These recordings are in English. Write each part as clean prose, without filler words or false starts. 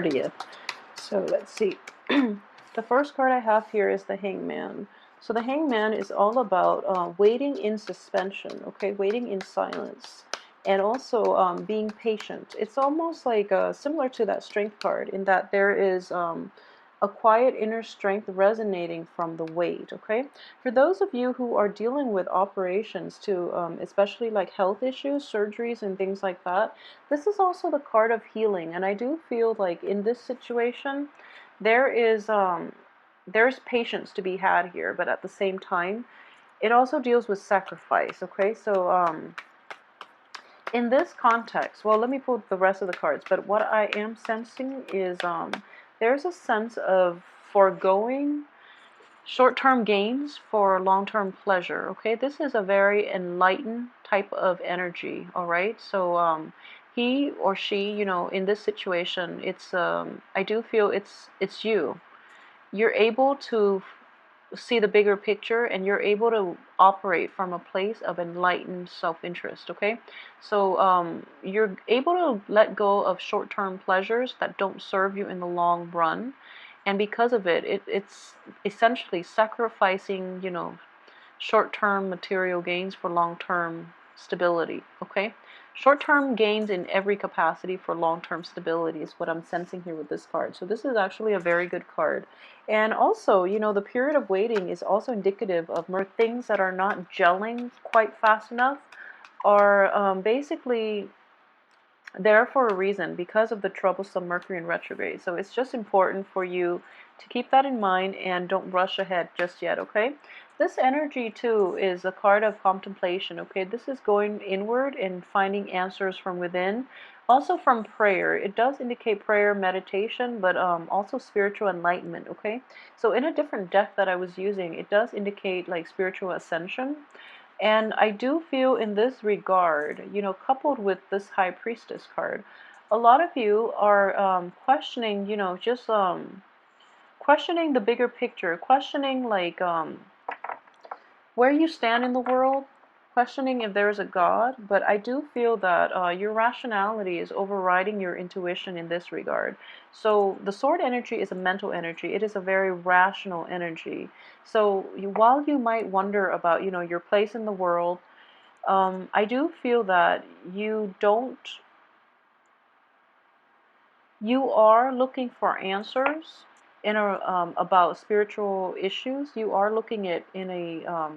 30th. So let's see. The first card I have here is the Hangman. So the Hangman is all about waiting in suspension, okay, waiting in silence, and also being patient. It's almost like similar to that Strength card in that there is a quiet inner strength resonating from the wait, okay? For those of you who are dealing with operations too, especially like health issues, surgeries, and things like that, this is also the card of healing. And I do feel like in this situation, there's patience to be had here, but at the same time, it also deals with sacrifice, okay? So in this context, well, let me pull the rest of the cards, but what I am sensing is there's a sense of foregoing short-term gains for long-term pleasure, okay? This is a very enlightened type of energy, all right? So he or she, you know, in this situation, it's I do feel it's you. You're able to see the bigger picture, and you're able to operate from a place of enlightened self-interest, okay? So you're able to let go of short-term pleasures that don't serve you in the long run, and because of it's essentially sacrificing, you know, short-term material gains for long-term stability, okay? Short-term gains in every capacity for long-term stability is what I'm sensing here with this card. So this is actually a very good card. And also, you know, the period of waiting is also indicative of more things that are not gelling quite fast enough, are basically there for a reason because of the troublesome Mercury in retrograde. So it's just important for you to keep that in mind and don't rush ahead just yet, okay? This energy too is a card of contemplation, okay? This is going inward and finding answers from within. Also from prayer. It does indicate prayer, meditation, but also spiritual enlightenment, okay? So in a different deck that I was using, it does indicate like spiritual ascension. And I do feel in this regard, you know, coupled with this High Priestess card, a lot of you are questioning, you know, just questioning the bigger picture, questioning like where you stand in the world, questioning if there's a God. But I do feel that your rationality is overriding your intuition in this regard. So the sword energy is a mental energy. It is a very rational energy. So while you might wonder about, you know, your place in the world, I do feel that you are looking for answers in about spiritual issues. You are looking at in a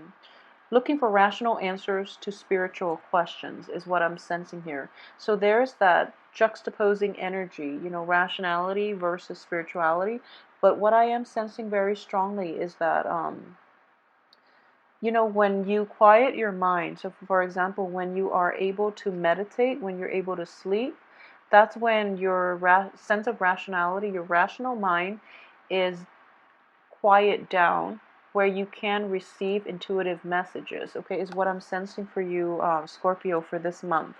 looking for rational answers to spiritual questions is what I'm sensing here. So there's that juxtaposing energy, you know, rationality versus spirituality. But what I am sensing very strongly is that you know, when you quiet your mind, so for example, when you are able to meditate, when you're able to sleep, that's when your sense of rationality, your rational mind is quiet down, where you can receive intuitive messages, okay, is what I'm sensing for you, Scorpio, for this month.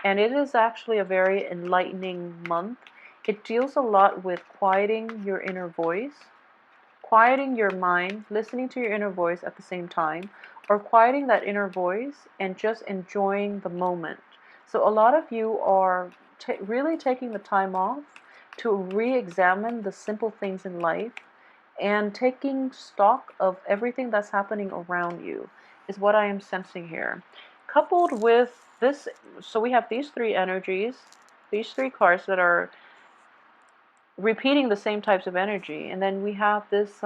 And it is actually a very enlightening month. It deals a lot with quieting your inner voice, quieting your mind, listening to your inner voice at the same time, or quieting that inner voice and just enjoying the moment. So a lot of you are really taking the time off to re-examine the simple things in life and taking stock of everything that's happening around you is what I am sensing here. Coupled with this, so we have these three energies, these three cards that are repeating the same types of energy, and then we have this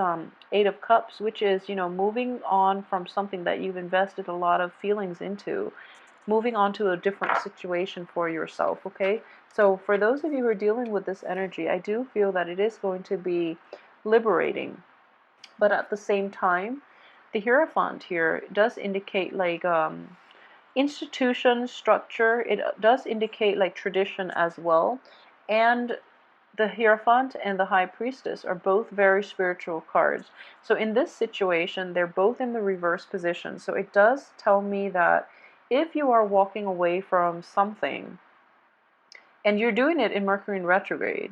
Eight of Cups, which is, you know, moving on from something that you've invested a lot of feelings into, moving on to a different situation for yourself, okay? So for those of you who are dealing with this energy, I do feel that it is going to be liberating, but at the same time, the Hierophant here does indicate like institution, structure. It does indicate like tradition as well. And the Hierophant and the High Priestess are both very spiritual cards. So in this situation, they're both in the reverse position. So it does tell me that if you are walking away from something, and you're doing it in Mercury in retrograde,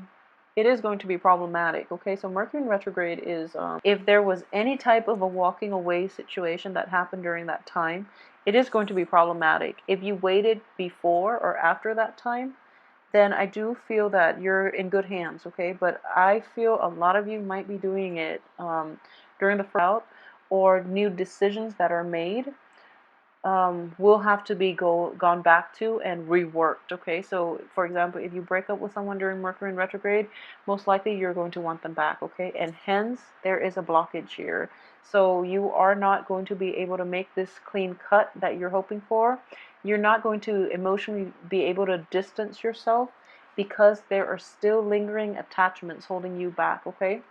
it is going to be problematic, okay? So Mercury in retrograde is, if there was any type of a walking away situation that happened during that time, it is going to be problematic. If you waited before or after that time, then I do feel that you're in good hands, okay? But I feel a lot of you might be doing it during the out, or new decisions that are made will have to be gone back to and reworked, okay? So, for example, if you break up with someone during Mercury in retrograde, most likely you're going to want them back, okay? And hence, there is a blockage here. So you are not going to be able to make this clean cut that you're hoping for. You're not going to emotionally be able to distance yourself because there are still lingering attachments holding you back, okay?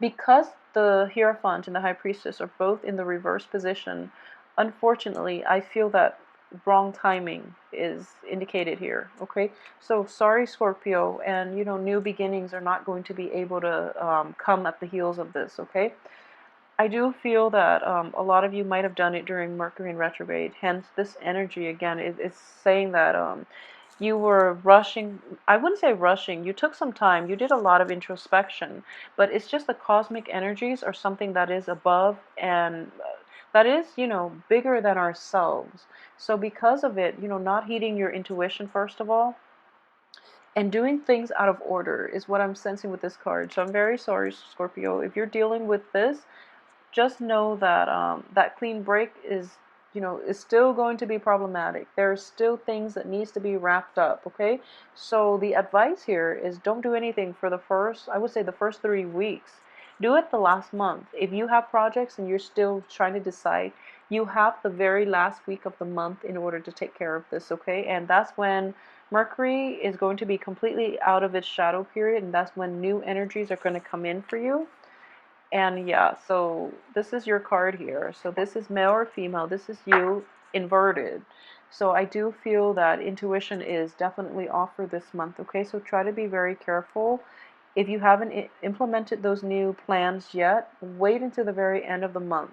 Because the Hierophant and the High Priestess are both in the reverse position, unfortunately, I feel that wrong timing is indicated here, okay? So sorry, Scorpio, and new beginnings are not going to be able to come at the heels of this, okay? I do feel that a lot of you might have done it during Mercury in retrograde. Hence, this energy again is saying that you were rushing. I wouldn't say rushing. You took some time. You did a lot of introspection, but it's just the cosmic energies are something that is above and that is, bigger than ourselves. So because of it, not heeding your intuition first of all, and doing things out of order is what I'm sensing with this card. So I'm very sorry, Scorpio, if you're dealing with this. Just know that that clean break is still going to be problematic. There's still things that needs to be wrapped up, okay? So the advice here is don't do anything for the first, I would say the first 3 weeks. Do it the last month. If you have projects and you're still trying to decide, you have the very last week of the month in order to take care of this, okay? And that's when Mercury is going to be completely out of its shadow period, and that's when new energies are going to come in for you. And yeah, so this is your card here. So this is male or female. This is you inverted. So I do feel that intuition is definitely off for this month. Okay, so try to be very careful. If you haven't implemented those new plans yet, wait until the very end of the month.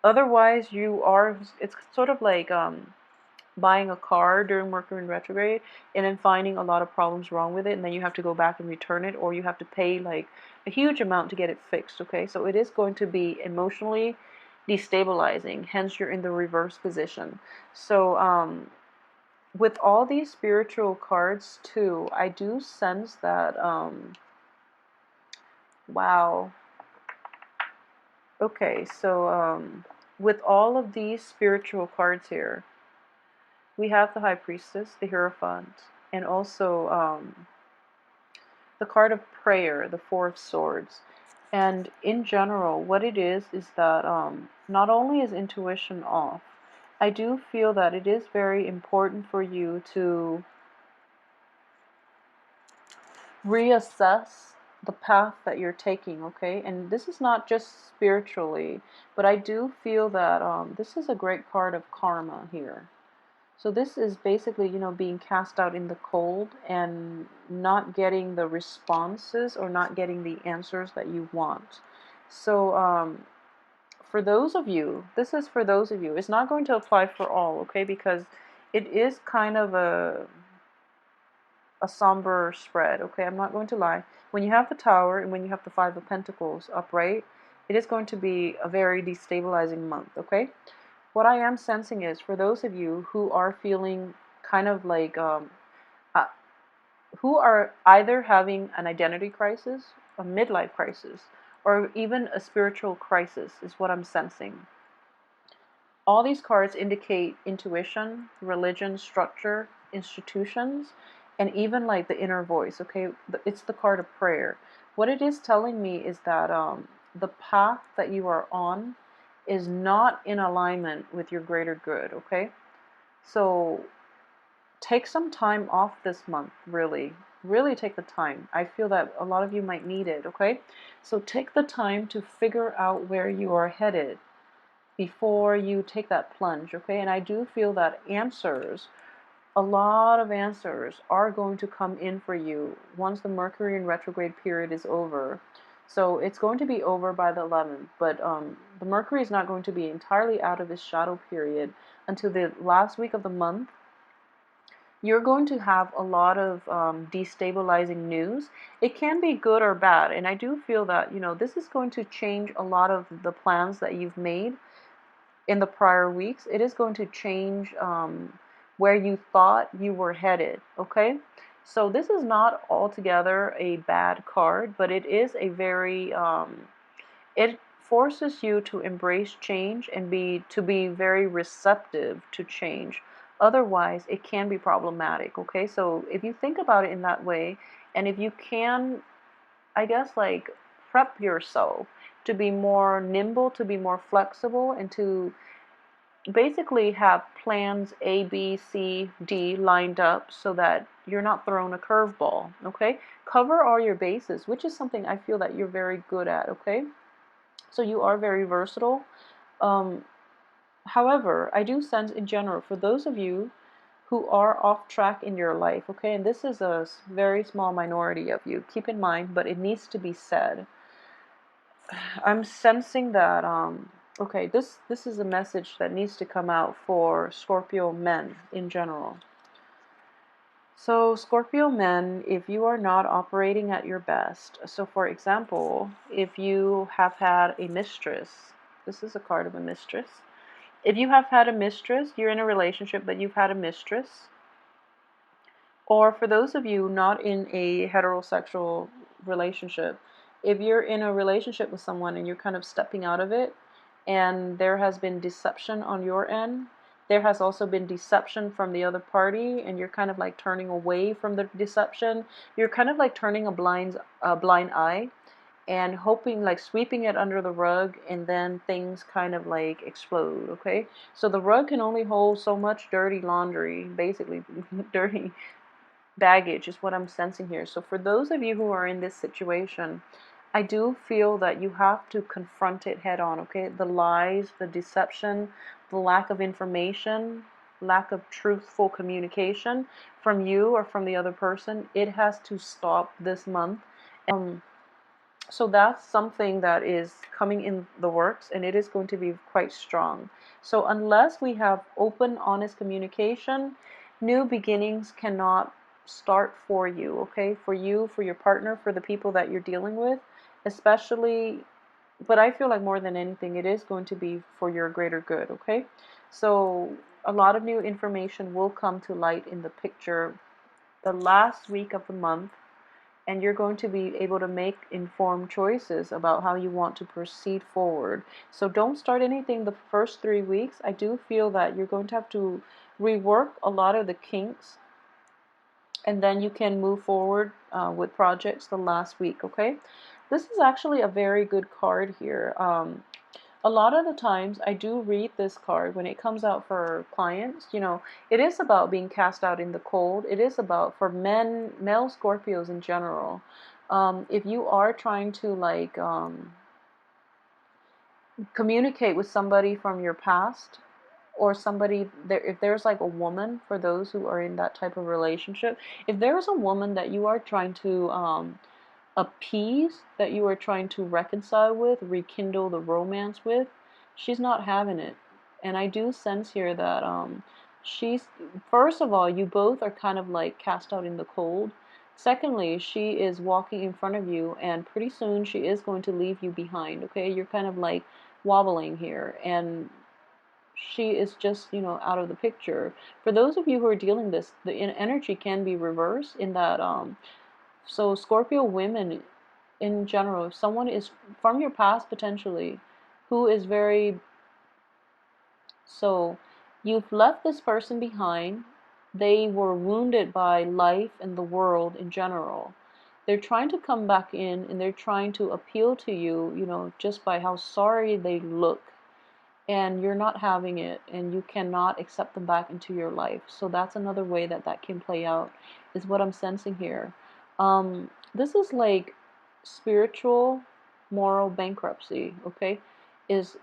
Otherwise, it's sort of like buying a car during Mercury in retrograde and then finding a lot of problems wrong with it, and then you have to go back and return it, or you have to pay like a huge amount to get it fixed, okay? So it is going to be emotionally destabilizing, hence you're in the reverse position. So with all these spiritual cards too, I do sense that wow. Okay, so with all of these spiritual cards here, we have the High Priestess, the Hierophant, and also the card of prayer, the Four of Swords. And in general, what it is that not only is intuition off, I do feel that it is very important for you to reassess the path that you're taking, okay? And this is not just spiritually, but I do feel that this is a great card of karma here. So this is basically, being cast out in the cold and not getting the responses or not getting the answers that you want. So for those of you, this is for those of you. It's not going to apply for all, okay? Because it is kind of a somber spread, okay? I'm not going to lie. When you have the Tower and when you have the Five of Pentacles upright, it is going to be a very destabilizing month, okay? What I am sensing is for those of you who are feeling kind of like, uh, who are either having an identity crisis, a midlife crisis, or even a spiritual crisis, is what I'm sensing. All these cards indicate intuition, religion, structure, institutions, and even like the inner voice, okay? It's the card of prayer. What it is telling me is that the path that you are on is not in alignment with your greater good, okay? So take some time off this month, really. Really take the time. I feel that a lot of you might need it, okay? So take the time to figure out where you are headed before you take that plunge, okay? And I do feel that a lot of answers are going to come in for you once the Mercury in retrograde period is over. So it's going to be over by the 11th, but the Mercury is not going to be entirely out of its shadow period until the last week of the month. You're going to have a lot of destabilizing news. It can be good or bad, and I do feel that, this is going to change a lot of the plans that you've made in the prior weeks. It is going to change where you thought you were headed, okay? So this is not altogether a bad card, but it is a very it forces you to embrace change and be very receptive to change. Otherwise, it can be problematic, okay? So if you think about it in that way, and if you can, I guess, like, prep yourself to be more nimble, to be more flexible, and to basically have plans A, B, C, D lined up so that you're not thrown a curveball, okay? Cover all your bases, which is something I feel that you're very good at, okay? So you are very versatile. Um, However, I do sense in general, for those of you who are off track in your life, okay, and this is a very small minority of you, keep in mind, but it needs to be said. I'm sensing that, okay, this is a message that needs to come out for Scorpio men in general. So, Scorpio men, if you are not operating at your best, so for example, if you have had a mistress, this is a card of a mistress. If you have had a mistress, you're in a relationship, but you've had a mistress, or for those of you not in a heterosexual relationship, if you're in a relationship with someone and you're kind of stepping out of it, and there has been deception on your end, there has also been deception from the other party, and you're kind of like turning away from the deception. You're kind of like turning a blind eye and hoping, like sweeping it under the rug, and then things kind of like explode, okay? So the rug can only hold so much dirty laundry, basically, dirty baggage is what I'm sensing here. So for those of you who are in this situation, I do feel that you have to confront it head on, okay? The lies, the deception, the lack of information, lack of truthful communication from you or from the other person, it has to stop this month. So that's something that is coming in the works, and it is going to be quite strong. So unless we have open, honest communication, new beginnings cannot start for you, okay? For you, for your partner, for the people that you're dealing with, especially, but I feel like more than anything, it is going to be for your greater good, okay? So a lot of new information will come to light in the picture the last week of the month, and you're going to be able to make informed choices about how you want to proceed forward. So don't start anything the first 3 weeks. I do feel that you're going to have to rework a lot of the kinks, and then you can move forward with projects the last week, okay? This is actually a very good card here. A lot of the times I do read this card when it comes out for clients. It is about being cast out in the cold. It is about, for male Scorpios in general, if you are trying to like communicate with somebody from your past, or somebody there, if there's like a woman, for those who are in that type of relationship, if there's a woman that you are trying to appease, that you are trying to reconcile with, rekindle the romance with, she's not having it. And I do sense here that she's, first of all, you both are kind of like cast out in the cold. Secondly, she is walking in front of you, and pretty soon she is going to leave you behind, okay? You're kind of like wobbling here, and she is just, out of the picture. For those of you who are dealing this, the energy can be reversed in that, so Scorpio women in general, if someone is from your past potentially, who is very, so you've left this person behind, they were wounded by life and the world in general. They're trying to come back in, and they're trying to appeal to you, just by how sorry they look, and you're not having it, and you cannot accept them back into your life. So that's another way that that can play out, is what I'm sensing here. This is like spiritual moral bankruptcy, okay, is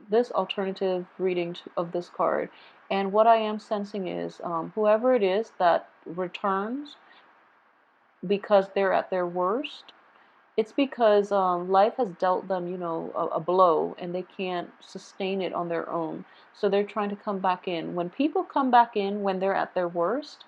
this alternative reading of this card. And what I am sensing is, whoever it is that returns because they're at their worst, it's because life has dealt them, a blow, and they can't sustain it on their own. So they're trying to come back in. When people come back in when they're at their worst,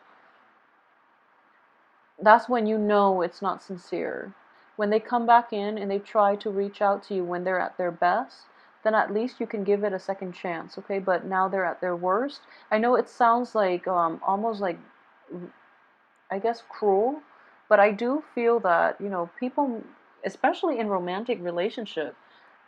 that's when you know it's not sincere. When they come back in and they try to reach out to you when they're at their best, then at least you can give it a second chance, okay? But now they're at their worst. I know it sounds like almost like I guess, cruel, but I do feel that, people, especially in romantic relationship,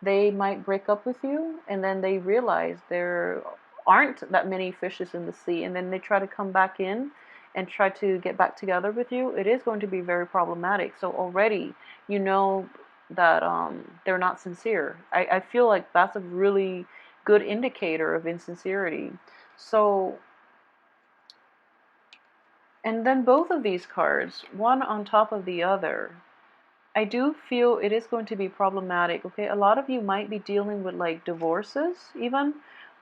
they might break up with you and then they realize there aren't that many fishes in the sea, and then they try to come back in and try to get back together with you. It is going to be very problematic. So already you know that they're not sincere. I feel like that's a really good indicator of insincerity. So, and then both of these cards, one on top of the other, I do feel it is going to be problematic, okay? A lot of you might be dealing with like divorces even,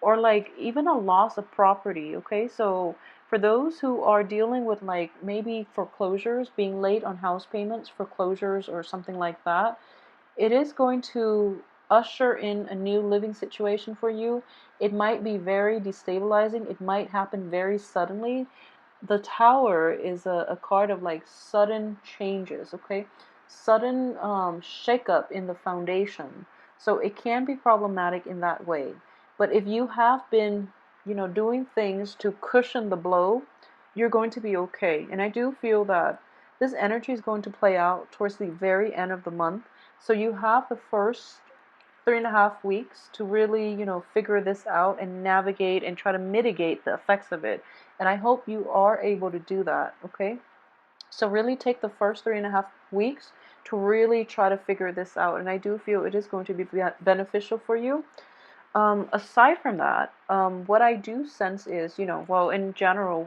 or like even a loss of property, okay? So for those who are dealing with like maybe foreclosures, being late on house payments, foreclosures or something like that, it is going to usher in a new living situation for you. It might be very destabilizing. It might happen very suddenly. The Tower is a card of like sudden changes, okay? Sudden shakeup in the foundation. So it can be problematic in that way. But if you have been, doing things to cushion the blow, you're going to be okay. And I do feel that this energy is going to play out towards the very end of the month. So you have the first 3.5 weeks to really, figure this out and navigate and try to mitigate the effects of it. And I hope you are able to do that, okay? So really take the first 3.5 weeks to really try to figure this out. And I do feel it is going to be beneficial for you. Aside from that, what I do sense is, well, in general,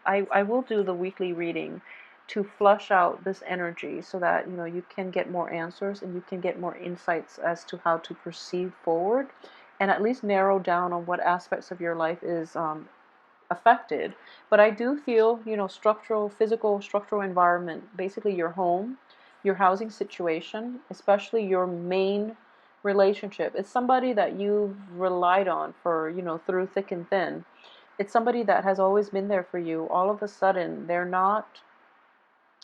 I will do the weekly reading to flush out this energy so that, you can get more answers and you can get more insights as to how to proceed forward and at least narrow down on what aspects of your life is affected. But I do feel, physical, structural environment, basically your home, your housing situation, especially your main relationship. It's somebody that you've relied on for, through thick and thin. It's somebody that has always been there for you. All of a sudden, they're not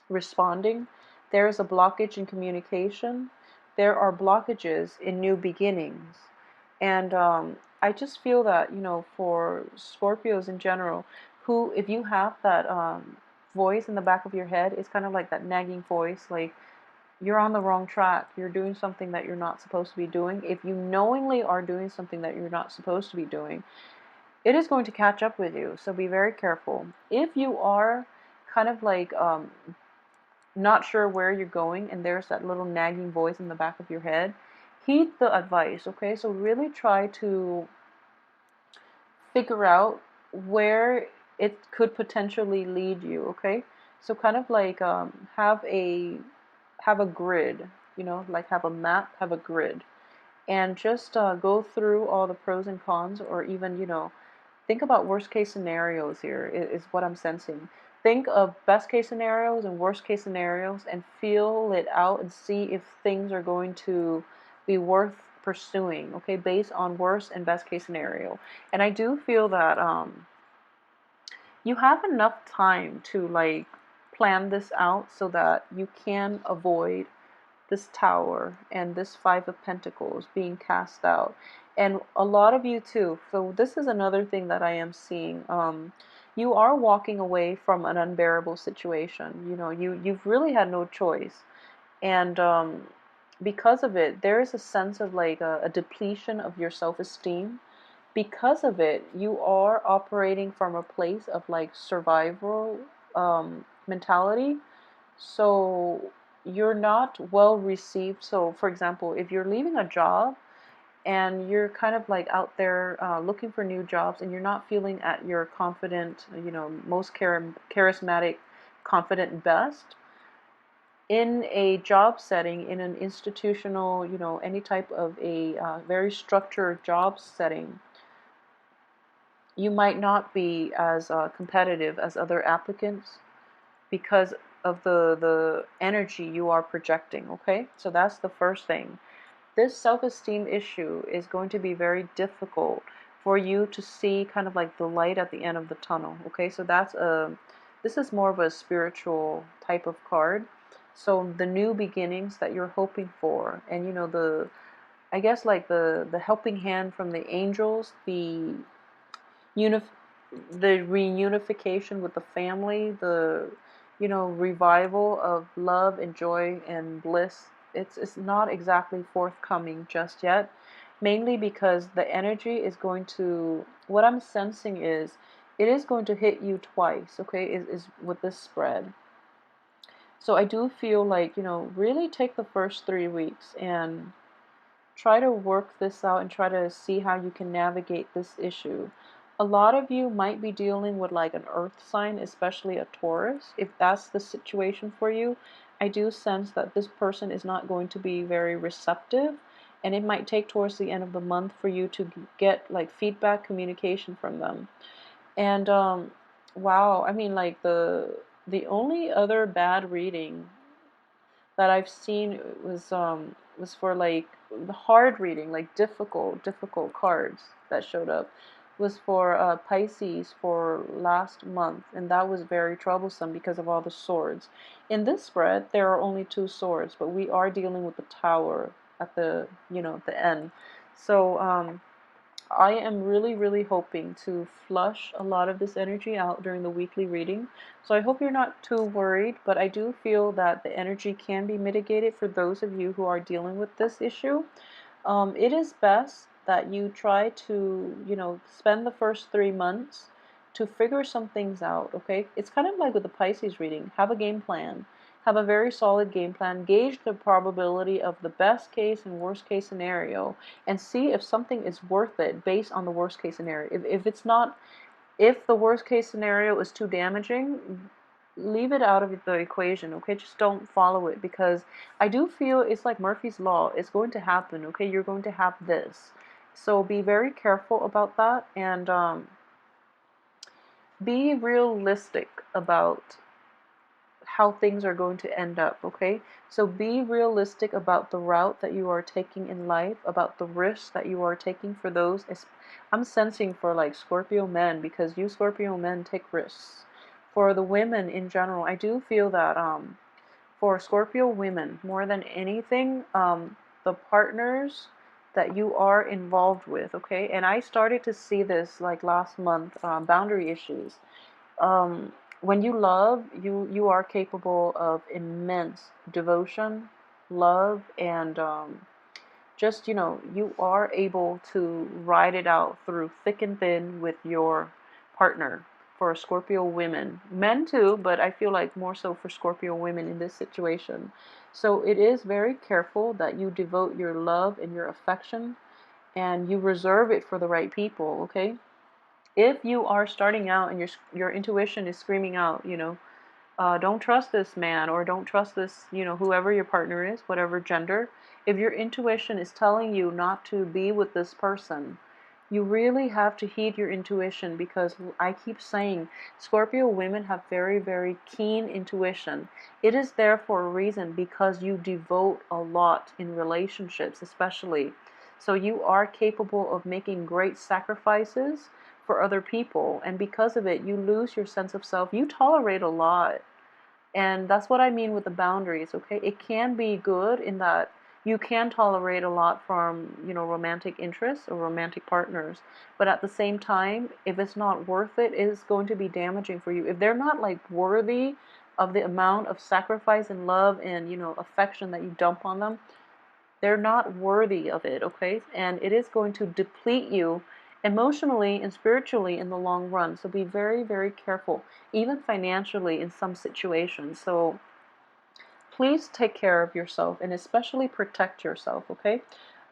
responding. There is a blockage in communication. There are blockages in new beginnings. And I just feel that, for Scorpios in general, who, if you have that voice in the back of your head, it's kind of like that nagging voice, like you're on the wrong track. You're doing something that you're not supposed to be doing. If you knowingly are doing something that you're not supposed to be doing, it is going to catch up with you. So be very careful. If you are kind of like not sure where you're going and there's that little nagging voice in the back of your head, heed the advice, okay? So really try to figure out where it could potentially lead you, okay? So kind of like have a grid, like have a map, have a grid, and just go through all the pros and cons, or even, think about worst case scenarios here, is what I'm sensing. Think of best case scenarios and worst case scenarios and feel it out and see if things are going to be worth pursuing, okay, based on worst and best case scenario. And I do feel that you have enough time to like plan this out so that you can avoid this Tower and this Five of Pentacles being cast out. And a lot of you too. So this is another thing that I am seeing. You are walking away from an unbearable situation. You've really had no choice. And because of it, there is a sense of like a depletion of your self-esteem. Because of it, you are operating from a place of like survival mentality. So you're not well received. So, for example, if you're leaving a job and you're kind of like out there looking for new jobs and you're not feeling at your confident, most charismatic, confident best, in a job setting, in an institutional, any type of a very structured job setting, you might not be as competitive as other applicants because of the energy you are projecting, okay? So that's the first thing. This self-esteem issue is going to be very difficult for you to see kind of like the light at the end of the tunnel, okay? So this is more of a spiritual type of card. So the new beginnings that you're hoping for, and I guess like the helping hand from the angels, the reunification with the family, the revival of love and joy and bliss, it's not exactly forthcoming just yet, mainly because the energy is going to, what I'm sensing is, it is going to hit you twice, okay, is with this spread. So I do feel like, really take the first 3 weeks and try to work this out and try to see how you can navigate this issue. A lot of you might be dealing with like an earth sign, especially a Taurus. If that's the situation for you, I do sense that this person is not going to be very receptive, and it might take towards the end of the month for you to get like feedback, communication from them. And wow, I mean, like the only other bad reading that I've seen was for like the hard reading, like difficult cards that showed up, was for Pisces for last month, and that was very troublesome because of all the swords. In this spread, there are only 2 swords, but we are dealing with the Tower at the the end. So I am really, really hoping to flush a lot of this energy out during the weekly reading. So I hope you're not too worried, but I do feel that the energy can be mitigated for those of you who are dealing with this issue. It is best that you try to, spend the first 3 months to figure some things out, okay? It's kind of like with the Pisces reading. Have a game plan. Have a very solid game plan. Gauge the probability of the best case and worst case scenario and see if something is worth it based on the worst case scenario. If it's not, if the worst case scenario is too damaging, leave it out of the equation, okay? Just don't follow it, because I do feel it's like Murphy's Law. It's going to happen, okay? You're going to have this. So be very careful about that, and be realistic about how things are going to end up, okay? So be realistic about the route that you are taking in life, about the risks that you are taking for those. I'm sensing for like Scorpio men, because you Scorpio men take risks. For the women in general, I do feel that for Scorpio women, more than anything, the partners that you are involved with, okay? And I started to see this like last month, boundary issues. um, when you love, you are capable of immense devotion, love, and just, you are able to ride it out through thick and thin with your partner. For Scorpio women, men too, but I feel like more so for Scorpio women in this situation. So it is very careful that you devote your love and your affection, and you reserve it for the right people, okay? If you are starting out and your intuition is screaming out, don't trust this man, or don't trust this, whoever your partner is, whatever gender. If your intuition is telling you not to be with this person, you really have to heed your intuition, because I keep saying Scorpio women have very, very keen intuition. It is there for a reason, because you devote a lot in relationships, especially. So you are capable of making great sacrifices for other people, and because of it, you lose your sense of self. You tolerate a lot. And that's what I mean with the boundaries, okay? It can be good in that you can tolerate a lot from, romantic interests or romantic partners. But at the same time, if it's not worth it, it's going to be damaging for you. If they're not like worthy of the amount of sacrifice and love and, affection that you dump on them, they're not worthy of it, okay? And it is going to deplete you emotionally and spiritually in the long run. So be very, very careful, even financially in some situations. So please take care of yourself, and especially protect yourself, okay?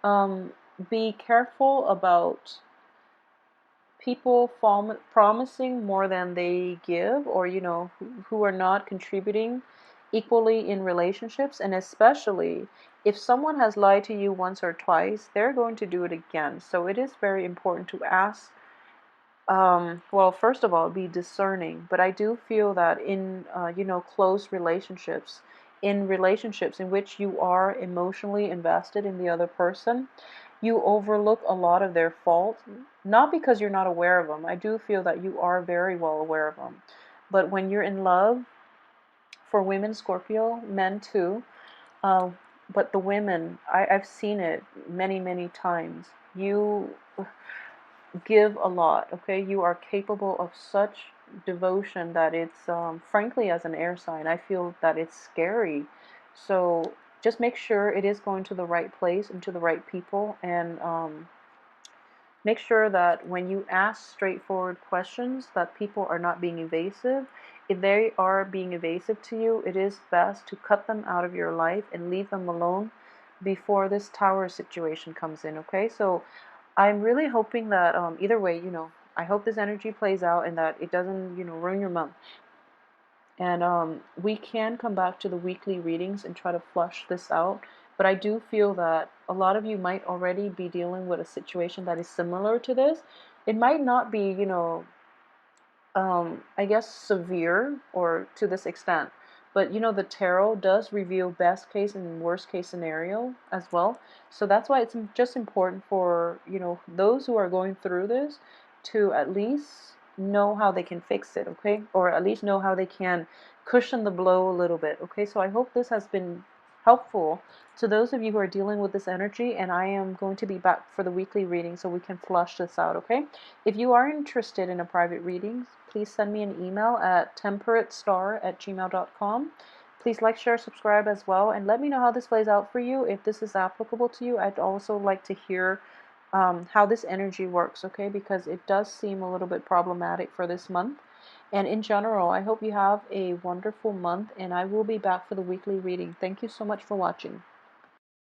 Um, be careful about people promising more than they give, or who are not contributing equally in relationships. And especially if someone has lied to you once or twice, they're going to do it again. So it is very important to ask, well, first of all, be discerning. But I do feel that in close relationships, in relationships in which you are emotionally invested in the other person, you overlook a lot of their faults, not because you're not aware of them. I do feel that you are very well aware of them. But when you're in love, for women, Scorpio, men too, uh, but the women, I've seen it many, many times. You give a lot, okay? You are capable of such devotion that it's, frankly, as an air sign, I feel that it's scary. So just make sure it is going to the right place and to the right people, and make sure that when you ask straightforward questions, that people are not being evasive. If they are being evasive to you, it is best to cut them out of your life and leave them alone before this tower situation comes in, okay? So I'm really hoping that, either way, I hope this energy plays out and that it doesn't, ruin your month. And we can come back to the weekly readings and try to flush this out. But I do feel that a lot of you might already be dealing with a situation that is similar to this. It might not be, I guess, severe or to this extent. But the tarot does reveal best case and worst case scenario as well. So that's why it's just important for, those who are going through this to at least know how they can fix it, okay? Or at least know how they can cushion the blow a little bit, okay? So I hope this has been helpful to those of you who are dealing with this energy, and I am going to be back for the weekly reading so we can flush this out, okay? If you are interested in a private reading, please send me an email at temperatestar@gmail.com. Please like, share, subscribe as well, and let me know how this plays out for you. If this is applicable to you, I'd also like to hear how this energy works, okay? Because it does seem a little bit problematic for this month. And in general, I hope you have a wonderful month, and I will be back for the weekly reading. Thank you so much for watching.